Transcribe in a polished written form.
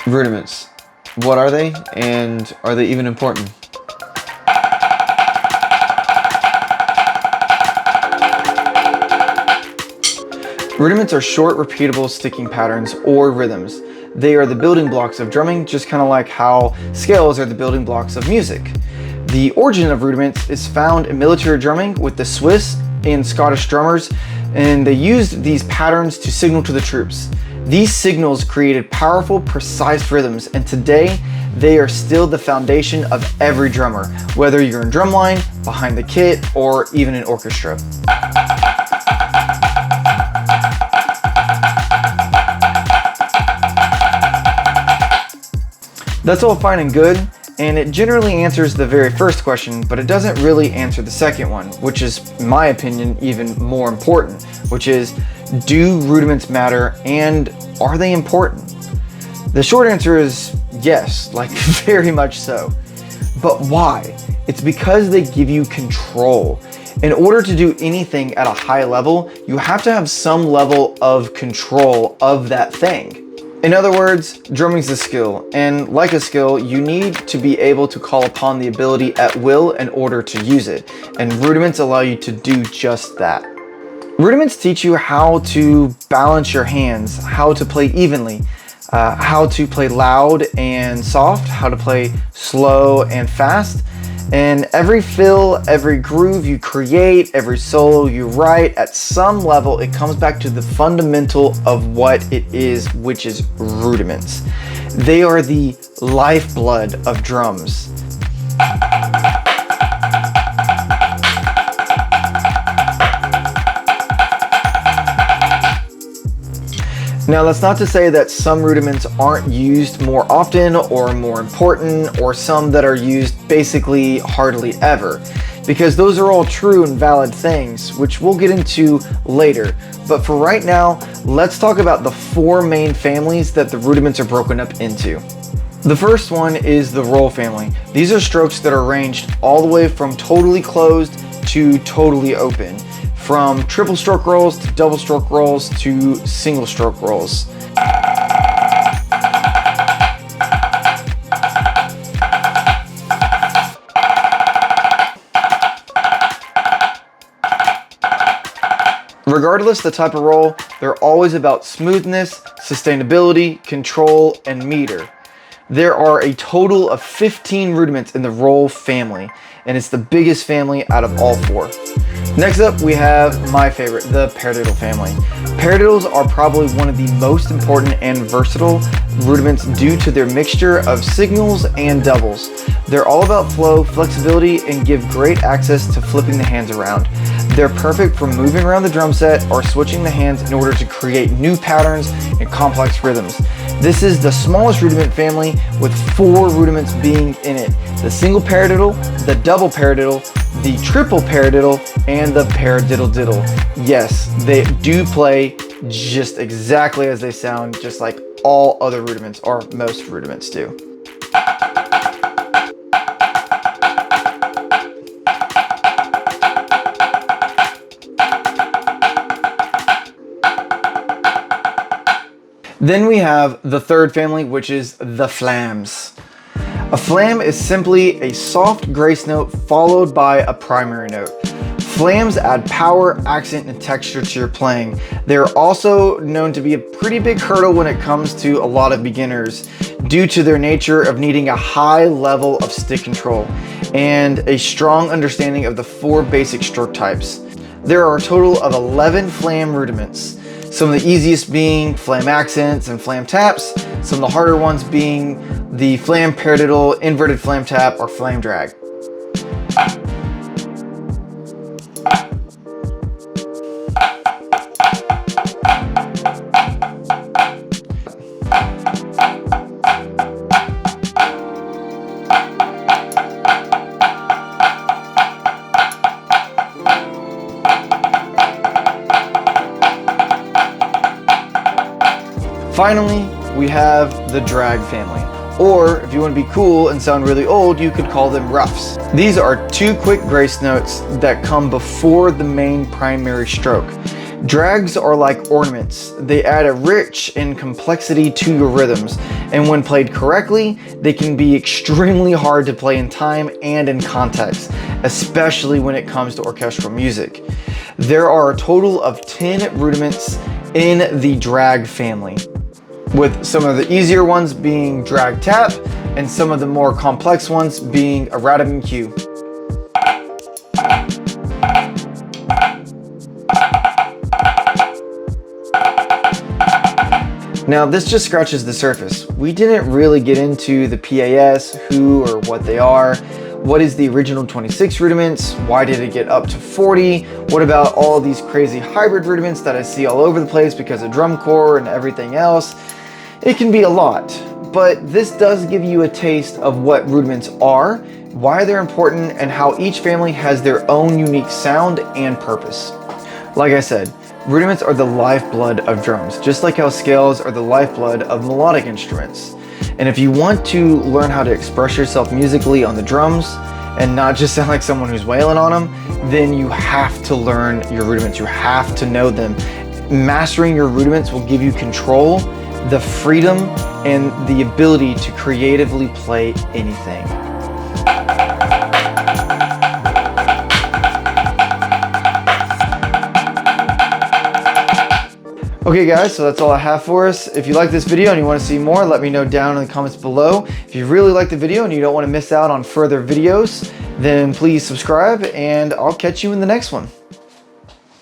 Rudiments. What are they, and are they even important? Rudiments are short, repeatable sticking patterns or rhythms. They are the building blocks of drumming, just kind of like how scales are the building blocks of music. The origin of rudiments is found in military drumming with the Swiss and Scottish drummers, and they used these patterns to signal to the troops. These signals created powerful, precise rhythms, and today they are still the foundation of every drummer, whether you're in drumline, behind the kit, or even in orchestra. That's all fine and good, and it generally answers the very first question, but it doesn't really answer the second one, which is, in my opinion, even more important, which is, do rudiments matter, and are they important? The short answer is yes, like very much so. But why? It's because they give you control. In order to do anything at a high level, you have to have some level of control of that thing. In other words, drumming's a skill, and like a skill, you need to be able to call upon the ability at will in order to use it, and rudiments allow you to do just that. Rudiments teach you how to balance your hands, how to play evenly, how to play loud and soft, how to play slow and fast. And every fill, every groove you create, every solo you write, at some level it comes back to the fundamental of what it is, which is rudiments. They are the lifeblood of drums. Now, that's not to say that some rudiments aren't used more often or more important, or some that are used basically hardly ever, because those are all true and valid things, which we'll get into later. But for right now, let's talk about the four main families that the rudiments are broken up into. The first one is the roll family. These are strokes that are ranged all the way from totally closed to totally open. From triple stroke rolls to double stroke rolls to single stroke rolls. Regardless the type of roll, they're always about smoothness, sustainability, control, and meter. There are a total of 15 rudiments in the roll family, and it's the biggest family out of all four. Next up, we have my favorite, the paradiddle family. Paradiddles are probably one of the most important and versatile rudiments due to their mixture of signals and doubles. They're all about flow, flexibility, and give great access to flipping the hands around. They're perfect for moving around the drum set or switching the hands in order to create new patterns and complex rhythms. This is the smallest rudiment family, with 4 rudiments being in it: the single paradiddle, the double paradiddle, the triple paradiddle, and the paradiddle diddle. Yes, they do play just exactly as they sound, just like all other rudiments, or most rudiments do. Then we have the third family, which is the flams. A flam is simply a soft grace note followed by a primary note. Flams add power, accent, and texture to your playing. They're also known to be a pretty big hurdle when it comes to a lot of beginners, due to their nature of needing a high level of stick control and a strong understanding of the 4 basic stroke types. There are a total of 11 flam rudiments. Some of the easiest being flam accents and flam taps, some of the harder ones being the flam paradiddle, inverted flam tap, or flam drag. Finally, we have the drag family. Or if you want to be cool and sound really old, you could call them roughs. These are 2 quick grace notes that come before the main primary stroke. Drags are like ornaments. They add a rich and complexity to your rhythms, and when played correctly, they can be extremely hard to play in time and in context, especially when it comes to orchestral music. There are a total of 10 rudiments in the drag family, with some of the easier ones being drag tap and some of the more complex ones being a rudiment cue. Now this just scratches the surface. We didn't really get into the PAS, who or what they are, what is the original 26 rudiments, why did it get up to 40, what about all these crazy hybrid rudiments that I see all over the place because of drum corps and everything else. It can be a lot, but this does give you a taste of what rudiments are, why they're important, and how each family has their own unique sound and purpose. Like I said, rudiments are the lifeblood of drums, just like how scales are the lifeblood of melodic instruments. And if you want to learn how to express yourself musically on the drums and not just sound like someone who's wailing on them, then you have to learn your rudiments. You have to know them. Mastering your rudiments will give you control, the freedom, and the ability to creatively play anything. Okay guys, so that's all I have for us. If you like this video and you want to see more, let me know down in the comments below. If you really like the video and you don't want to miss out on further videos, then please subscribe and I'll catch you in the next one.